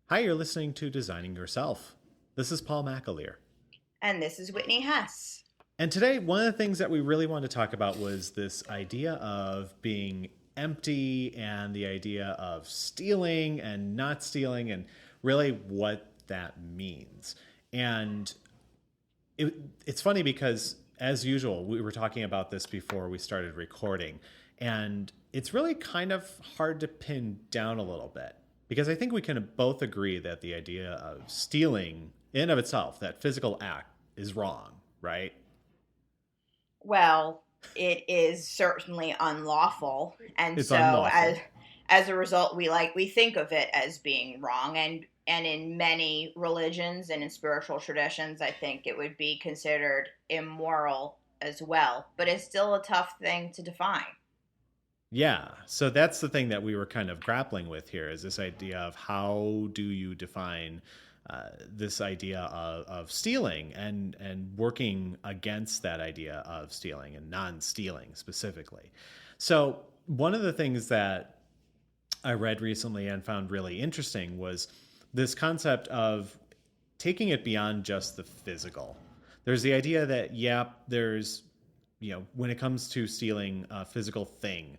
Hi, you're listening to Designing Yourself. This is Paul McAleer. And this is Whitney Hess. And today, one of the things that we really wanted to talk about was this idea of being empty and the idea of stealing and not stealing and really what that means. And it's funny because, as usual, we were talking about this before we started recording, and it's really kind of hard to pin down a little bit because I think we can both agree that the idea of stealing in and of itself, that physical act, is wrong, right? Well, it is certainly unlawful, and It's so as unlawful. as a result, we think of it as being wrong, and in many religions and in spiritual traditions, I think it would be considered immoral as well. But it's still a tough thing to define. Yeah. So that's the thing that we were kind of grappling with here is this idea of how do you define this idea of stealing and working against that idea of stealing and non-stealing specifically. So one of the things that I read recently and found really interesting was this concept of taking it beyond just the physical. There's the idea that, yeah, there's, when it comes to stealing a physical thing,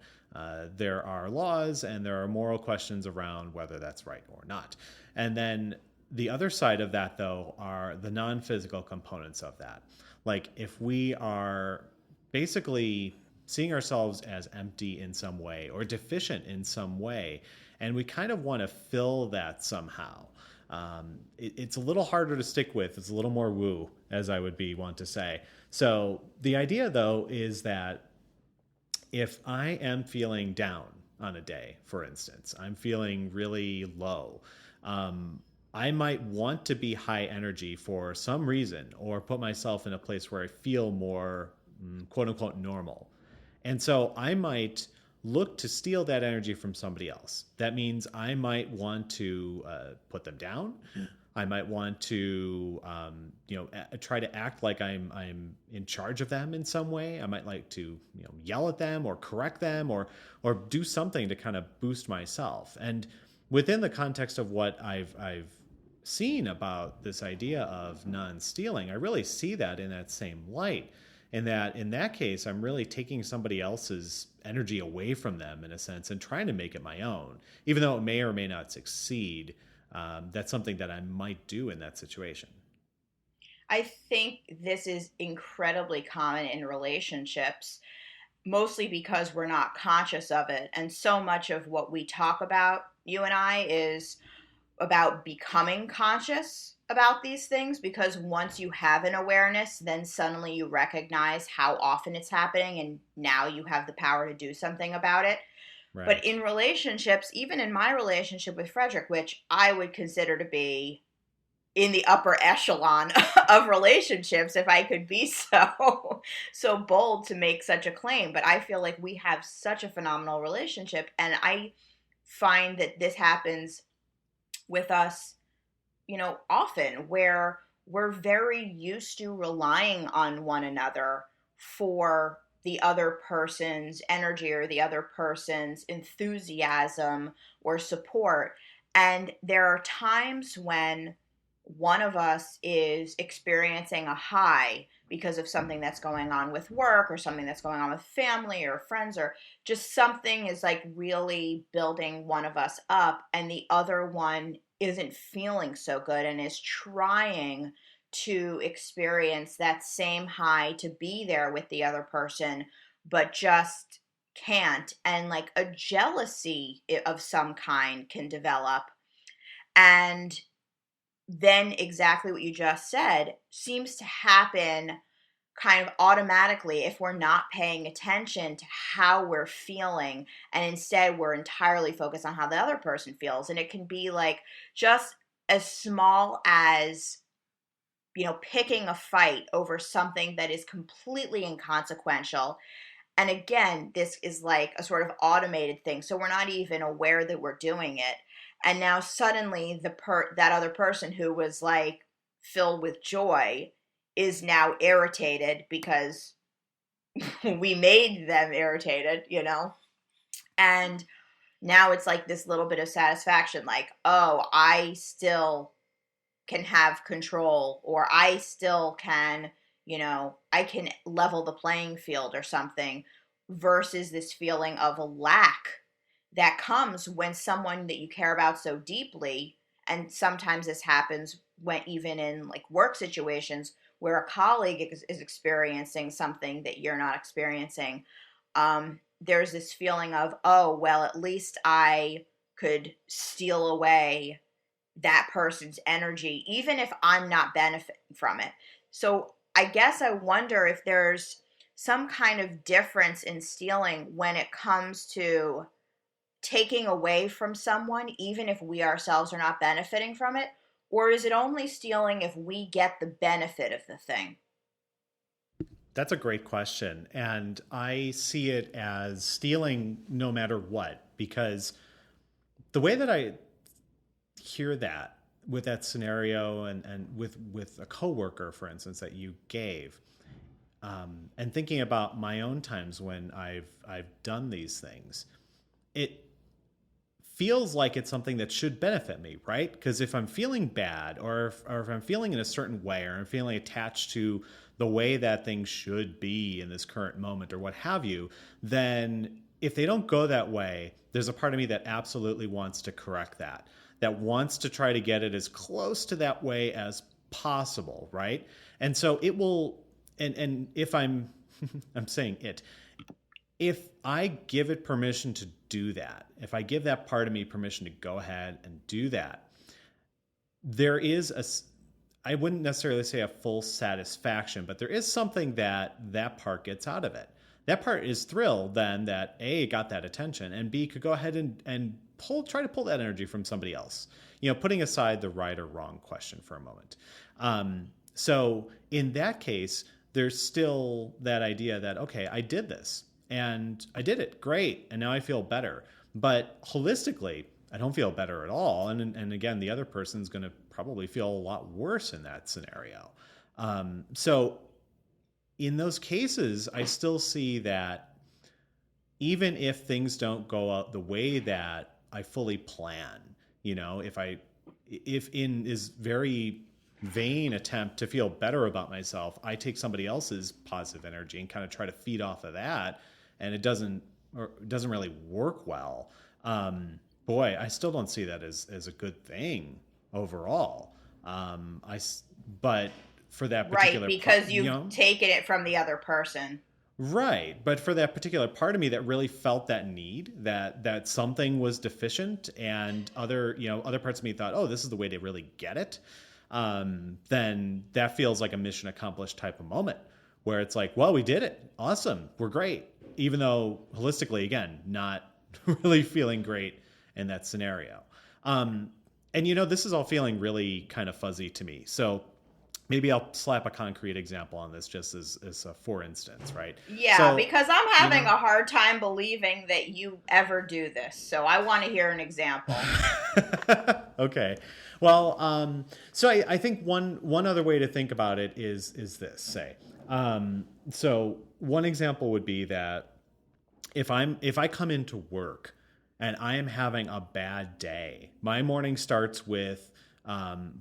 there are laws and there are moral questions around whether that's right or not. And then the other side of that, though, are the non physical components of that. Like if we are basically seeing ourselves as empty in some way or deficient in some way, and we kind of want to fill that somehow. It's a little harder to stick with. It's a little more woo, as I would be want to say. So the idea, though, is that if I am feeling down on a day, for instance, I'm feeling really low, I might want to be high energy for some reason or put myself in a place where I feel more quote unquote normal. And so I might look to steal that energy from somebody else. That means I might want to put them down. I might want to, try to act like I'm in charge of them in some way. I might like to, yell at them or correct them or do something to kind of boost myself. And within the context of what I've seen about this idea of non-stealing, I really see that in that same light. In that case, I'm really taking somebody else's energy away from them in a sense and trying to make it my own, even though it may or may not succeed. That's something that I might do in that situation. I think this is incredibly common in relationships, mostly because we're not conscious of it. And so much of what we talk about, you and I, is about becoming conscious about these things, because once you have an awareness, then suddenly you recognize how often it's happening, and now you have the power to do something about it. But Right. in relationships, even in my relationship with Frederick, which I would consider to be in the upper echelon of relationships, if I could be so bold to make such a claim, but I feel like we have such a phenomenal relationship, and I find that this happens with us, often, where we're very used to relying on one another for the other person's energy or the other person's enthusiasm or support. And there are times when one of us is experiencing a high because of something that's going on with work or something that's going on with family or friends, or just something is like really building one of us up, and the other one isn't feeling so good and is trying to experience that same high to be there with the other person, but just can't. And like a jealousy of some kind can develop. And then exactly what you just said seems to happen kind of automatically if we're not paying attention to how we're feeling, and instead we're entirely focused on how the other person feels. And it can be like just as small as, picking a fight over something that is completely inconsequential. And again, this is like a sort of automated thing, so we're not even aware that we're doing it. And now suddenly that other person who was like filled with joy is now irritated because we made them irritated. And Now it's like this little bit of satisfaction, like, oh, I still can have control, or I still can, I can level the playing field or something, versus this feeling of a lack that comes when someone that you care about so deeply, and sometimes this happens when even in like work situations where a colleague is experiencing something that you're not experiencing, there's this feeling of, oh, well, at least I could steal away that person's energy, even if I'm not benefiting from it. So I guess I wonder if there's some kind of difference in stealing when it comes to taking away from someone, even if we ourselves are not benefiting from it, or is it only stealing if we get the benefit of the thing? That's a great question. And I see it as stealing no matter what, because the way that I hear that with that scenario and with a coworker, for instance, that you gave, and thinking about my own times when I've done these things, it feels like it's something that should benefit me, right? Because if I'm feeling bad, or if I'm feeling in a certain way, or I'm feeling attached to the way that things should be in this current moment, or what have you, then if they don't go that way, there's a part of me that absolutely wants to correct that, that wants to try to get it as close to that way as possible, right? And so it will, and if I'm, I'm saying it, if I give it permission to do that, if I give that part of me permission to go ahead and do that, there is I wouldn't necessarily say a full satisfaction, but there is something that that part gets out of it. That part is thrilled then that A, got that attention, and B, could go ahead and try to pull that energy from somebody else. Putting aside the right or wrong question for a moment. So in that case, there's still that idea that, okay, I did this and I did it great, and now I feel better. But holistically, I don't feel better at all. And again, the other person's going to probably feel a lot worse in that scenario. So in those cases, I still see that even if things don't go out the way that I fully plan, if in this very vain attempt to feel better about myself, I take somebody else's positive energy and kind of try to feed off of that, and it doesn't really work well. Boy, I still don't see that as a good thing overall. But for that Right, particular because you've taken it from the other person. right, but for that particular part of me that really felt that need, that something was deficient, and other parts of me thought, oh, this is the way to really get it, then that feels like a mission accomplished type of moment, where it's like, well, we did it, awesome, we're great, even though holistically, again, not really feeling great in that scenario. And this is all feeling really kind of fuzzy to me, so maybe I'll slap a concrete example on this, just as a for instance, right? Yeah, So, because I'm you having know, a hard time believing that you ever do this. So I want to hear an example. okay. Well, so I think one other way to think about it is this. So one example would be that if I come into work and I am having a bad day, my morning starts with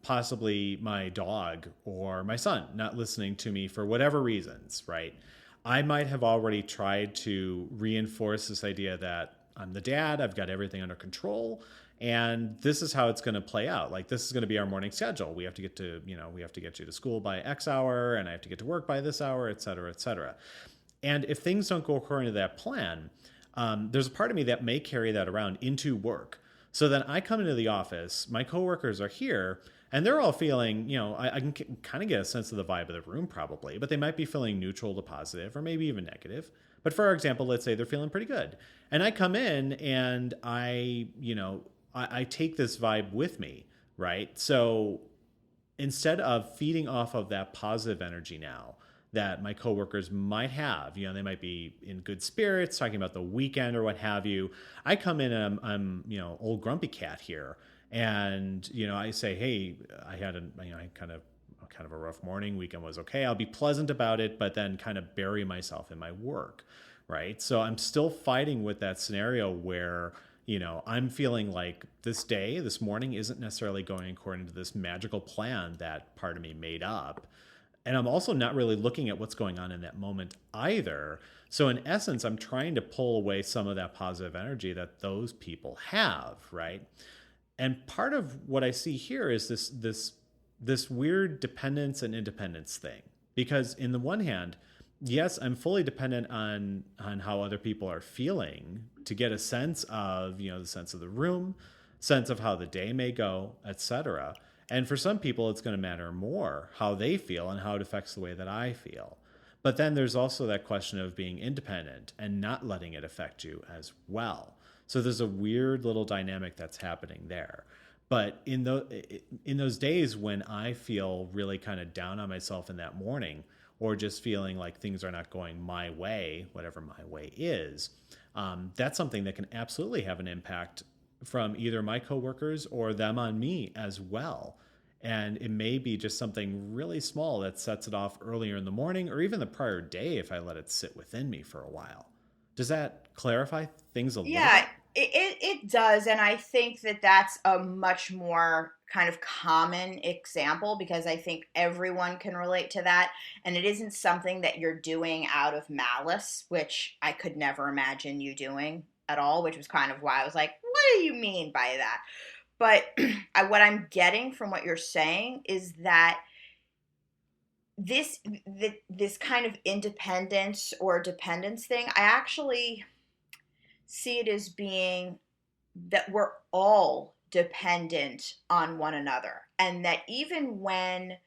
possibly my dog or my son not listening to me for whatever reasons, right? I might have already tried to reinforce this idea that I'm the dad, I've got everything under control, and this is how it's going to play out. Like, this is going to be our morning schedule. We have to get to, we have to get you to school by X hour, and I have to get to work by this hour, et cetera, et cetera. And if things don't go according to that plan, there's a part of me that may carry that around into work. So then I come into the office, my coworkers are here, and they're all feeling, I can kind of get a sense of the vibe of the room probably, but they might be feeling neutral to positive or maybe even negative. But for example, let's say they're feeling pretty good. And I come in and I take this vibe with me, right? So instead of feeding off of that positive energy now that my coworkers might have, they might be in good spirits, talking about the weekend or what have you. I come in and I'm old grumpy cat here, and I say, hey, I had I kind of a rough morning. Weekend was okay. I'll be pleasant about it, but then kind of bury myself in my work, right? So I'm still fighting with that scenario where I'm feeling like this day, this morning isn't necessarily going according to this magical plan that part of me made up. And I'm also not really looking at what's going on in that moment either. So in essence, I'm trying to pull away some of that positive energy that those people have, right? And part of what I see here is this weird dependence and independence thing. Because in the one hand, yes, I'm fully dependent on how other people are feeling to get a sense of, the sense of the room, sense of how the day may go, etc. And for some people, it's going to matter more how they feel and how it affects the way that I feel. But then there's also that question of being independent and not letting it affect you as well. So there's a weird little dynamic that's happening there. But in those days when I feel really kind of down on myself in that morning, or just feeling like things are not going my way, whatever my way is, that's something that can absolutely have an impact from either my coworkers or them on me as well. And it may be just something really small that sets it off earlier in the morning or even the prior day if I let it sit within me for a while. Does that clarify things a little Yeah, bit? it does. And I think that that's a much more kind of common example because I think everyone can relate to that. And it isn't something that you're doing out of malice, which I could never imagine you doing at all, which was kind of why I was like, what do you mean by that? But what I'm getting from what you're saying is that this kind of independence or dependence thing, I actually see it as being that we're all dependent on one another. And that even when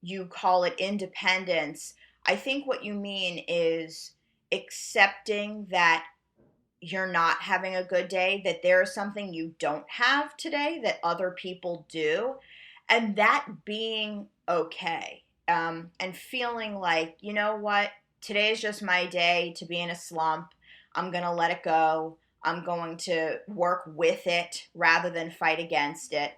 you call it independence, I think what you mean is accepting that you're not having a good day, that there is something you don't have today that other people do, and that being okay. And feeling like, you know what, today is just my day to be in a slump. I'm going to let it go. I'm going to work with it rather than fight against it.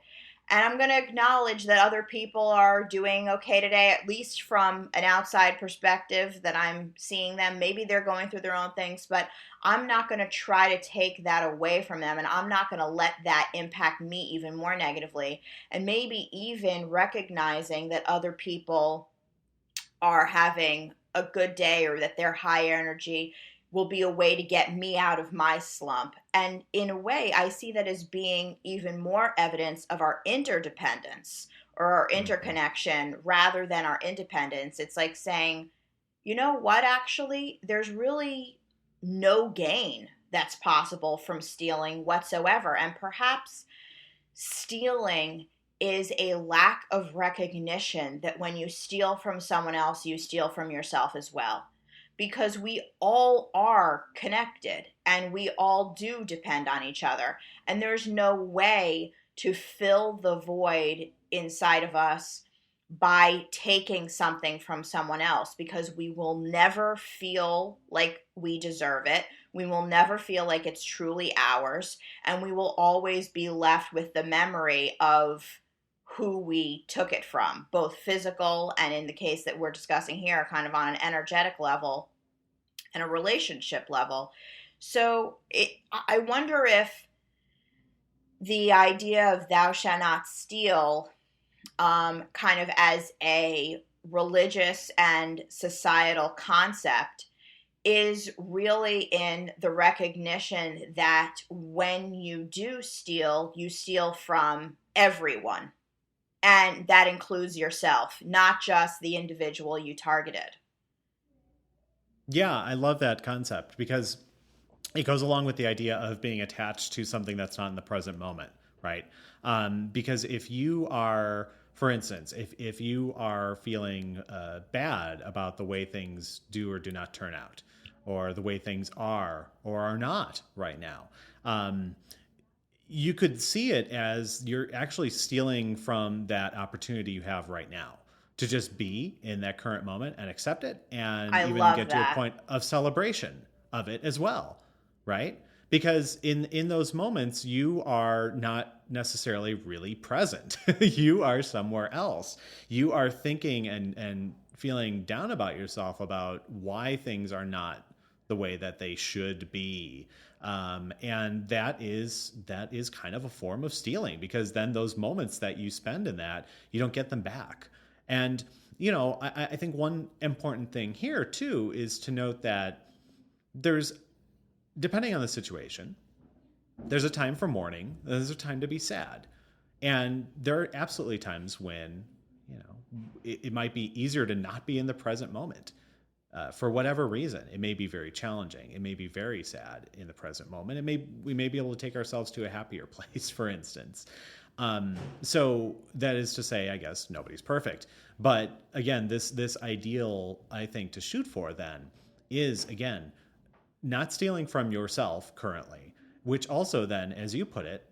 And I'm going to acknowledge that other people are doing okay today, at least from an outside perspective that I'm seeing them. Maybe they're going through their own things, but I'm not going to try to take that away from them. And I'm not going to let that impact me even more negatively. And maybe even recognizing that other people are having a good day or that they're high energy will be a way to get me out of my slump. And in a way, I see that as being even more evidence of our interdependence or our Mm-hmm. interconnection rather than our independence. It's like saying, you know what, actually, there's really no gain that's possible from stealing whatsoever. And perhaps stealing is a lack of recognition that when you steal from someone else, you steal from yourself as well. Because we all are connected and we all do depend on each other. And there's no way to fill the void inside of us by taking something from someone else because we will never feel like we deserve it. We will never feel like it's truly ours. And we will always be left with the memory of who we took it from, both physical and in the case that we're discussing here, kind of on an energetic level and a relationship level. So I wonder if the idea of thou shalt not steal, kind of as a religious and societal concept, is really in the recognition that when you do steal, you steal from everyone. And that includes yourself, not just the individual you targeted. Yeah, I love that concept because it goes along with the idea of being attached to something that's not in the present moment, right? Because if you are, for instance, if you are feeling bad about the way things do or do not turn out, or the way things are or are not right now, um, you could see it as you're actually stealing from that opportunity you have right now to just be in that current moment and accept it and I even love get to a that. point of celebration of it as well, right? Because in those moments you are not necessarily really present. You are somewhere else. You are thinking and feeling down about yourself about why things are not the way that they should be. And that is kind of a form of stealing, because then those moments that you spend in that, you don't get them back. And I think one important thing here too is to note that there's, depending on the situation, there's a time for mourning, there's a time to be sad. And there are absolutely times when, it might be easier to not be in the present moment. For whatever reason, it may be very challenging. It may be very sad in the present moment. We may be able to take ourselves to a happier place, for instance. So that is to say, I guess nobody's perfect. But again, this ideal, I think, to shoot for then is, again, not stealing from yourself currently, which also then, as you put it,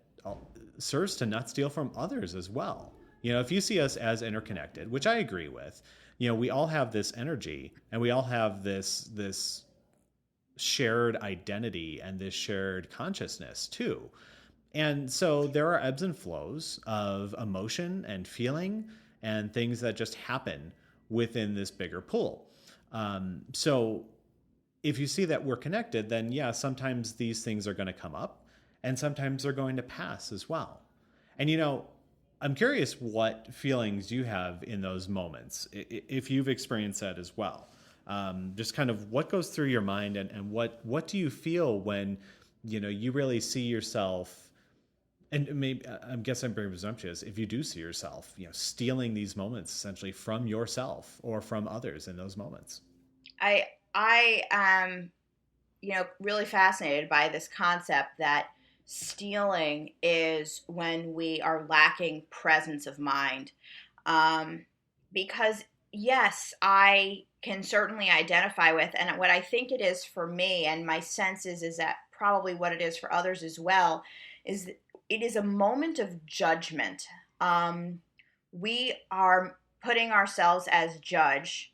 serves to not steal from others as well. If you see us as interconnected, which I agree with, we all have this energy, and we all have this shared identity and this shared consciousness too. And so there are ebbs and flows of emotion and feeling and things that just happen within this bigger pool. So if you see that we're connected, then yeah, sometimes these things are going to come up, and sometimes they're going to pass as well. And I'm curious what feelings you have in those moments, if you've experienced that as well. Just kind of what goes through your mind, and what do you feel when you really see yourself, and maybe, I guess I'm very presumptuous, if you do see yourself stealing these moments essentially from yourself or from others in those moments. I am really fascinated by this concept that stealing is when we are lacking presence of mind. Because yes, I can certainly identify with, and what I think it is for me, and my sense is that probably what it is for others as well, is that it is a moment of judgment. We are putting ourselves as judge,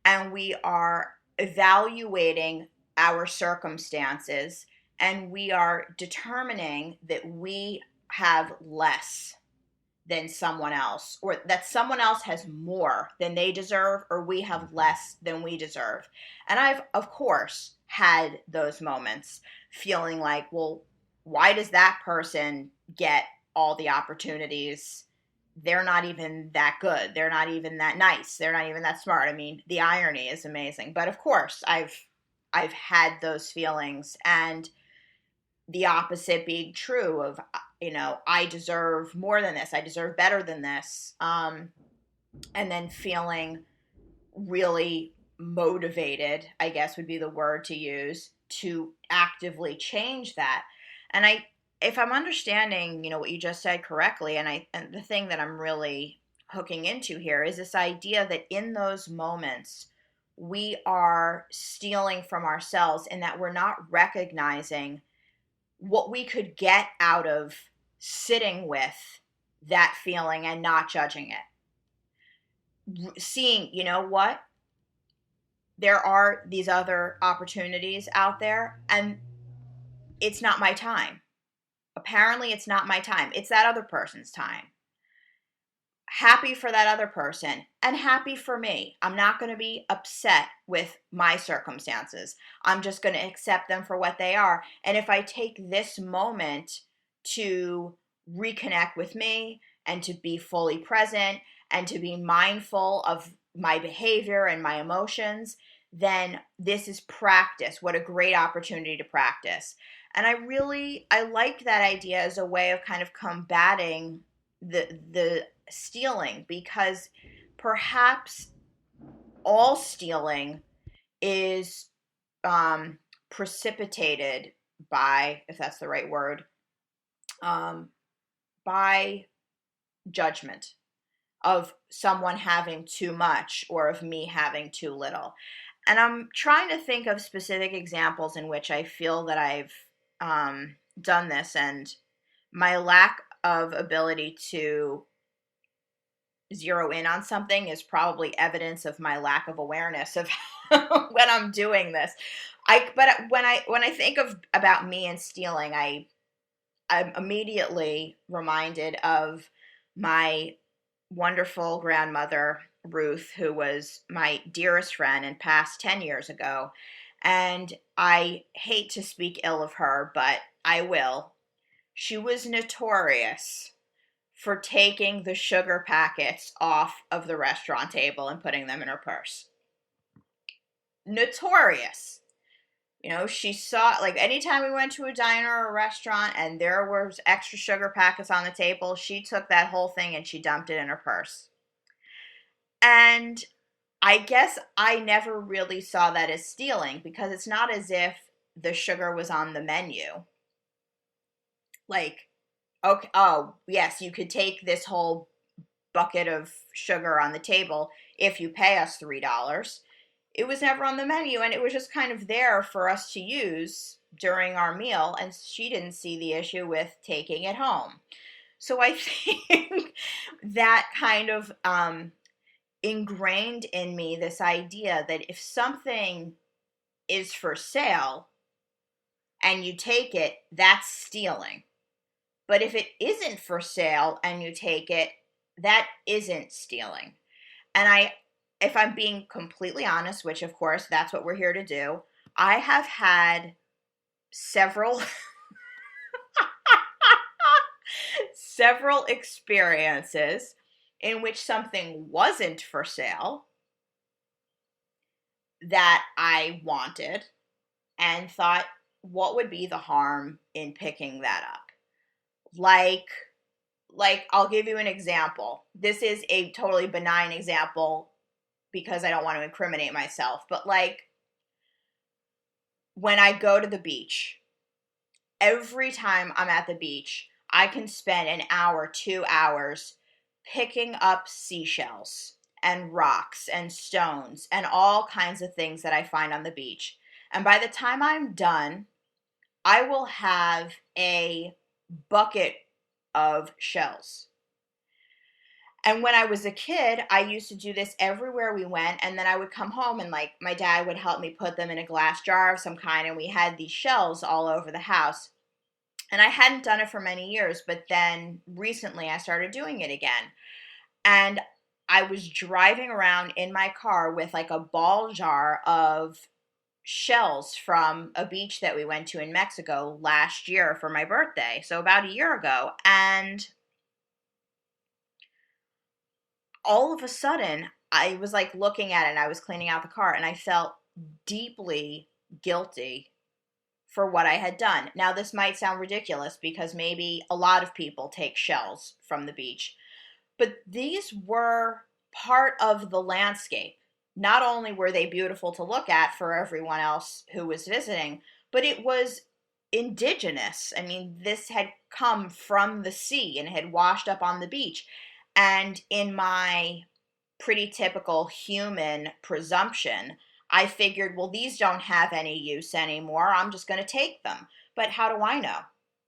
and we are evaluating our circumstances, and we are determining that we have less than someone else, or that someone else has more than they deserve, or we have less than we deserve. And I've, of course, had those moments feeling like, well, why does that person get all the opportunities? They're not even that good. They're not even that nice. They're not even that smart. I mean, the irony is amazing. But of course, I've had those feelings, and the opposite being true of, I deserve more than this. I deserve better than this. And then feeling really motivated, I guess would be the word to use, to actively change that. And if I'm understanding, what you just said correctly, and the thing that I'm really hooking into here is this idea that in those moments, we are stealing from ourselves, in that we're not recognizing what we could get out of sitting with that feeling and not judging it. Seeing, what? There are these other opportunities out there, and it's not my time. Apparently, it's not my time. It's that other person's time. Happy for that other person, and happy for me. I'm not going to be upset with my circumstances. I'm just going to accept them for what they are. And if I take this moment to reconnect with me, and to be fully present, and to be mindful of my behavior and my emotions, then this is practice. What a great opportunity to practice. And I liked that idea as a way of kind of combating the stealing, because perhaps all stealing is precipitated by, if that's the right word, by judgment of someone having too much, or of me having too little. And I'm trying to think of specific examples in which I feel that I've done this, and my lack of ability to zero in on something is probably evidence of my lack of awareness of when I'm doing this. But when I think about me and stealing, I'm immediately reminded of my wonderful grandmother, Ruth, who was my dearest friend and passed 10 years ago. And I hate to speak ill of her, but I will. She was notorious for taking the sugar packets off of the restaurant table and putting them in her purse. Notorious. You know, she saw, like, anytime we went to a diner or a restaurant and there was extra sugar packets on the table, she took that whole thing and she dumped it in her purse. And I guess I never really saw that as stealing, because it's not as if the sugar was on the menu. Like, okay, oh, yes, you could take this whole bucket of sugar on the table if you pay us $3. It was never on the menu, and it was just kind of there for us to use during our meal, and she didn't see the issue with taking it home. So I think that kind of ingrained in me this idea that if something is for sale and you take it, that's stealing. But if it isn't for sale and you take it, that isn't stealing. And if I'm being completely honest, which of course that's what we're here to do, I have had several several experiences in which something wasn't for sale that I wanted and thought, what would be the harm in picking that up? Like I'll give you an example. This is a totally benign example because I don't want to incriminate myself, but like when I go to the beach, every time I'm at the beach, I can spend an hour, 2 hours picking up seashells and rocks and stones and all kinds of things that I find on the beach. And by the time I'm done, I will have a bucket of shells. And when I was a kid, I used to do this everywhere we went, and then I would come home and like my dad would help me put them in a glass jar of some kind, and we had these shells all over the house. And I hadn't done it for many years, but then recently I started doing it again. And I was driving around in my car with like a ball jar of shells from a beach that we went to in Mexico last year for my birthday, so about a year ago. And all of a sudden, I was like looking at it and I was cleaning out the car and I felt deeply guilty for what I had done. Now, this might sound ridiculous because maybe a lot of people take shells from the beach, but these were part of the landscape. Not only were they beautiful to look at for everyone else who was visiting, but it was indigenous. I mean, this had come from the sea and had washed up on the beach. And in my pretty typical human presumption, I figured, well, these don't have any use anymore. I'm just going to take them. But how do I know?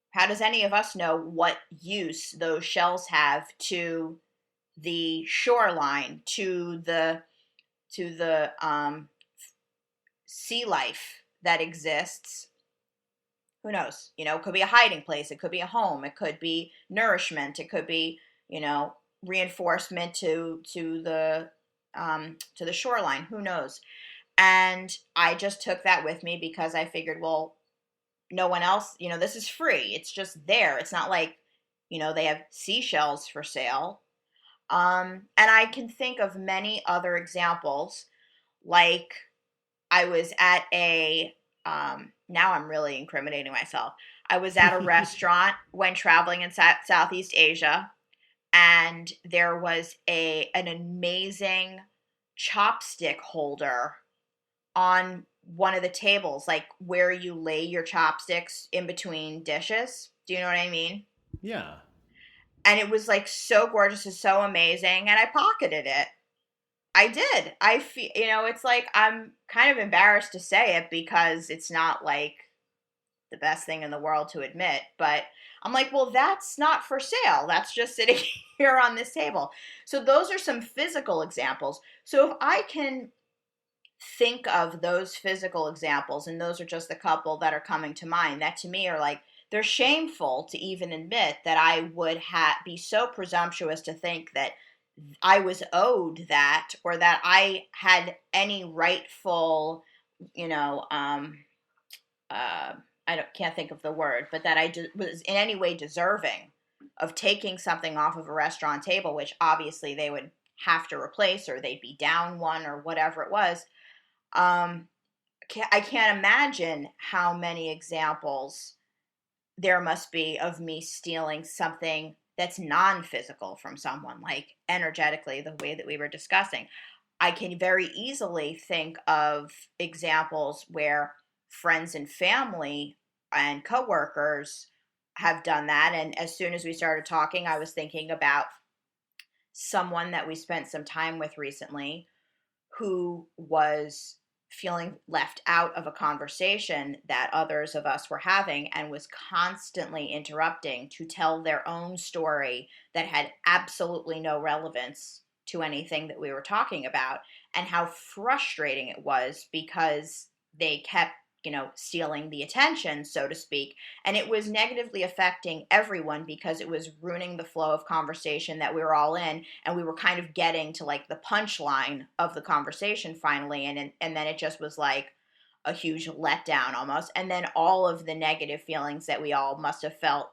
How does any of us know what use those shells have to the shoreline, to the sea life that exists? Who knows? You know, it could be a hiding place. It could be a home. It could be nourishment. It could be, you know, reinforcement to the shoreline. Who knows? And I just took that with me because I figured, well, no one else, you know, this is free. It's just there. It's not like, you know, they have seashells for sale. And I can think of many other examples. Like I was at now I'm really incriminating myself. I was at a restaurant when traveling in Southeast Asia, and there was an amazing chopstick holder on one of the tables, like where you lay your chopsticks in between dishes. Do you know what I mean? Yeah. And it was like so gorgeous and so amazing, and I pocketed it. I did. I feel, you know, it's like I'm kind of embarrassed to say it because it's not like the best thing in the world to admit, but I'm like, well, that's not for sale. That's just sitting here on this table. So those are some physical examples. So if I can think of those physical examples, and those are just a couple that are coming to mind, that to me are like, they're shameful to even admit that I would be so presumptuous to think that I was owed that, or that I had any rightful you know, uh, can't think of the word, but that was in any way deserving of taking something off of a restaurant table, which obviously they would have to replace or they'd be down one or whatever it was. Um, I can't imagine how many examples there must be of me stealing something that's non-physical from someone, like energetically, the way that we were discussing. I can very easily think of examples where friends and family and coworkers have done that. And as soon as we started talking, I was thinking about someone that we spent some time with recently who was feeling left out of a conversation that others of us were having and was constantly interrupting to tell their own story that had absolutely no relevance to anything that we were talking about, and how frustrating it was because they kept, stealing the attention, so to speak. And it was negatively affecting everyone because it was ruining the flow of conversation that we were all in. And we were kind of getting to like the punchline of the conversation finally. And then it just was like a huge letdown almost. And then all of the negative feelings that we all must have felt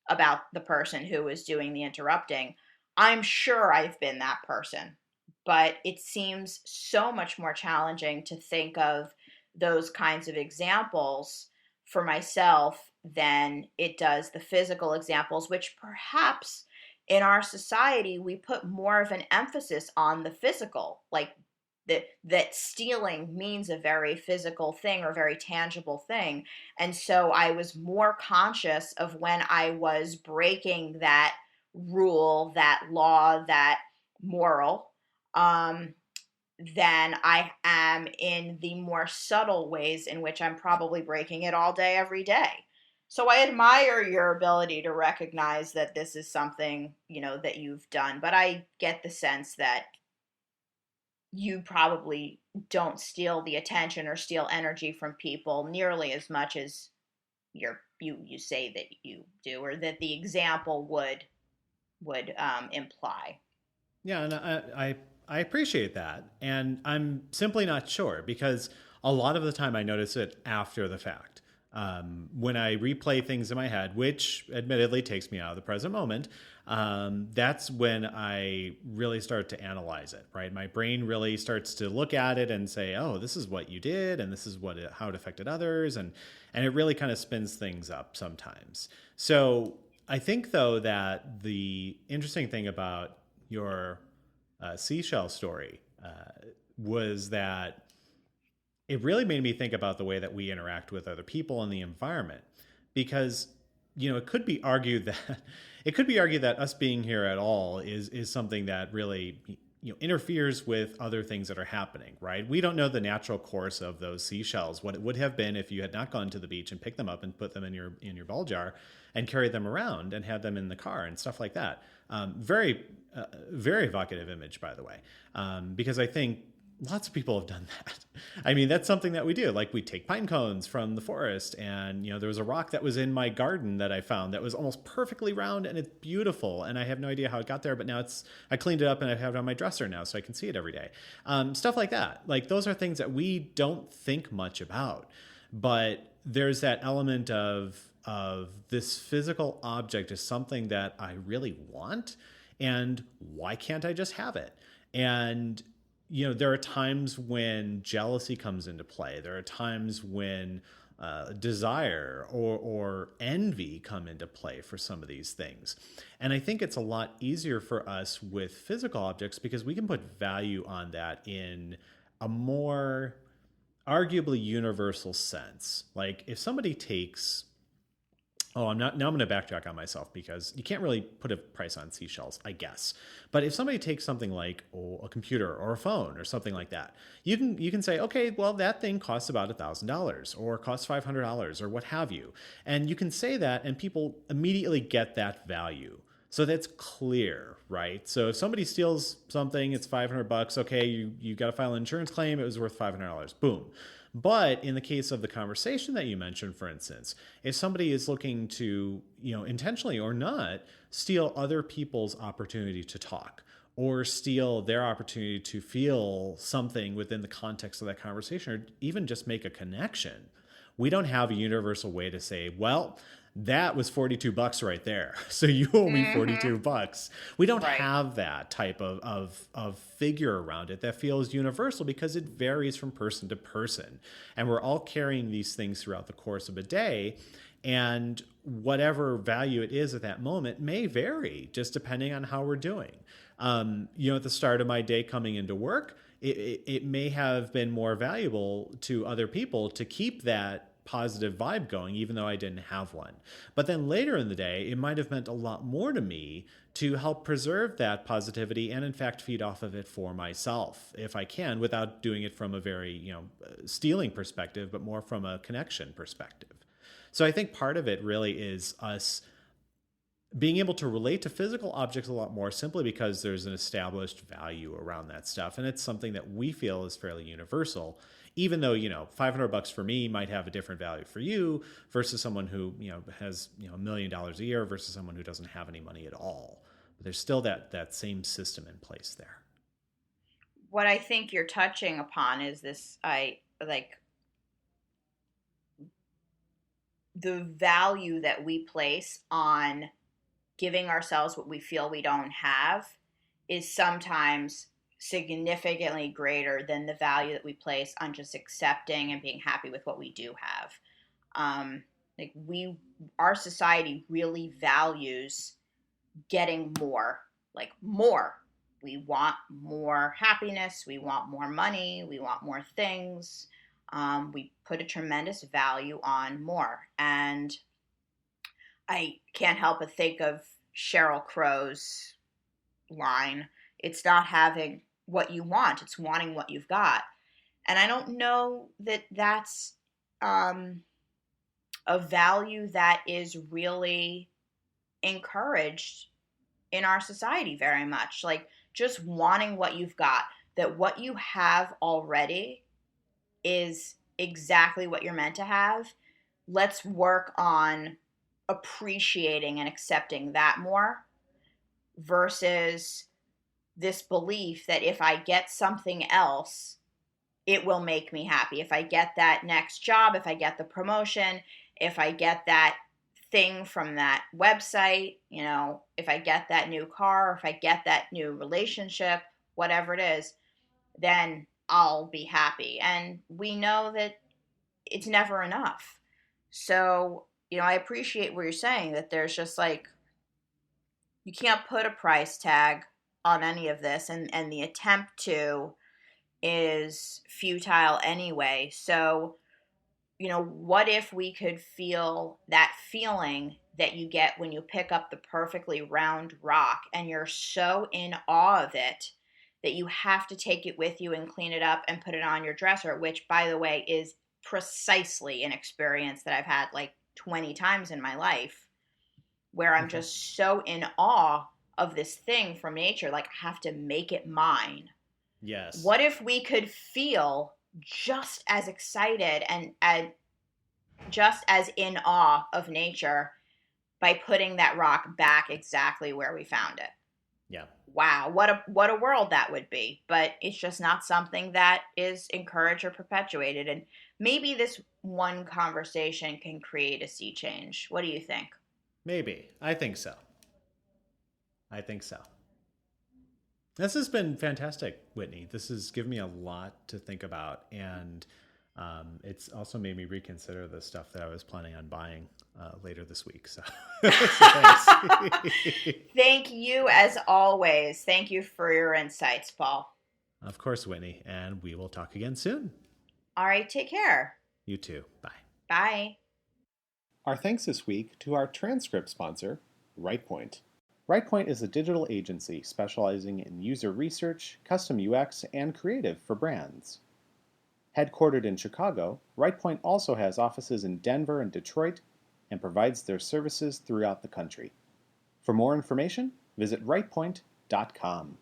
about the person who was doing the interrupting. I'm sure I've been that person, but it seems so much more challenging to think of those kinds of examples for myself than it does the physical examples, which perhaps in our society we put more of an emphasis on the physical, like that stealing means a very physical thing or very tangible thing. And so I was more conscious of when I was breaking that rule, that law, that moral, than I am in the more subtle ways in which I'm probably breaking it all day, every day. So I admire your ability to recognize that this is something, that you've done, but I get the sense that you probably don't steal the attention or steal energy from people nearly as much as you say that you do, or that the example would imply. Yeah, and I appreciate that, and I'm simply not sure because a lot of the time I notice it after the fact. When I replay things in my head, which admittedly takes me out of the present moment, that's when I really start to analyze it. Right, my brain really starts to look at it and say, "Oh, this is what you did, and this is how it affected others," and it really kind of spins things up sometimes. So I think though that the interesting thing about your seashell story was that it really made me think about the way that we interact with other people and the environment, because it could be argued that us being here at all is something that really interferes with other things that are happening. Right, we don't know the natural course of those seashells, what it would have been if you had not gone to the beach and picked them up and put them in your ball jar and carried them around and had them in the car and stuff like that. Very evocative image, by the way, because I think lots of people have done that. I mean, that's something that we do. Like, we take pine cones from the forest, and there was a rock that was in my garden that I found that was almost perfectly round, and it's beautiful. And I have no idea how it got there, but now I cleaned it up and I have it on my dresser now, so I can see it every day. Stuff like that. Like, those are things that we don't think much about, but there's that element of this physical object is something that I really want, and why can't I just have it? And there are times when jealousy comes into play. There are times when desire or envy come into play for some of these things. And I think it's a lot easier for us with physical objects because we can put value on that in a more arguably universal sense. Like, if somebody takes I'm going to backtrack on myself because you can't really put a price on seashells, I guess. But if somebody takes something like a computer or a phone or something like that, you can say, okay, well, that thing costs about $1,000 or costs $500 or what have you. And you can say that and people immediately get that value. So that's clear, right? So if somebody steals something, it's $500. Okay, you got to file an insurance claim. It was worth $500. Boom. But in the case of the conversation that you mentioned, for instance, if somebody is looking to, intentionally or not, steal other people's opportunity to talk, or steal their opportunity to feel something within the context of that conversation, or even just make a connection. We don't have a universal way to say, well, that was $42 right there, so you owe me $42. We don't Right. have that type of figure around it that feels universal, because it varies from person to person. And we're all carrying these things throughout the course of a day. And whatever value it is at that moment may vary just depending on how we're doing. At the start of my day coming into work, it may have been more valuable to other people to keep that positive vibe going, even though I didn't have one. But then later in the day, it might have meant a lot more to me to help preserve that positivity and, in fact, feed off of it for myself, if I can, without doing it from a very, stealing perspective, but more from a connection perspective. So I think part of it really is us being able to relate to physical objects a lot more, simply because there's an established value around that stuff. And it's something that we feel is fairly universal, even though, $500 for me might have a different value for you versus someone who, has, $1 million a year versus someone who doesn't have any money at all. But there's still that same system in place there. What I think you're touching upon is this, the value that we place on giving ourselves what we feel we don't have is sometimes significantly greater than the value that we place on just accepting and being happy with what we do have. Our society really values getting more, more. We want more happiness. We want more money. We want more things. We put a tremendous value on more. And I can't help but think of Sheryl Crow's line, it's not having what you want, it's wanting what you've got. And I don't know that that's a value that is really encouraged in our society very much. Like, just wanting what you've got, that what you have already is exactly what you're meant to have. Let's work on appreciating and accepting that more, versus this belief that if I get something else, it will make me happy. If I get that next job, if I get the promotion, if I get that thing from that website, if I get that new car, if I get that new relationship, whatever it is, then I'll be happy. And we know that it's never enough. So, I appreciate what you're saying, that there's just you can't put a price tag on any of this, and the attempt to is futile anyway. So, what if we could feel that feeling that you get when you pick up the perfectly round rock and you're so in awe of it that you have to take it with you and clean it up and put it on your dresser, which, by the way, is precisely an experience that I've had 20 times in my life, where I'm just so in awe of this thing from nature, I have to make it mine. Yes. What if we could feel just as excited and just as in awe of nature by putting that rock back exactly where we found it? Yeah. Wow, what a world that would be. But it's just not something that is encouraged or perpetuated. And maybe this one conversation can create a sea change. What do you think? Maybe. I think so. This has been fantastic, Whitney. This has given me a lot to think about. And it's also made me reconsider the stuff that I was planning on buying later this week. So, thanks. Thank you, as always. Thank you for your insights, Paul. Of course, Whitney. And we will talk again soon. All right, take care. You too. Bye. Bye. Our thanks this week to our transcript sponsor, RightPoint. RightPoint is a digital agency specializing in user research, custom UX, and creative for brands. Headquartered in Chicago, RightPoint also has offices in Denver and Detroit and provides their services throughout the country. For more information, visit rightpoint.com.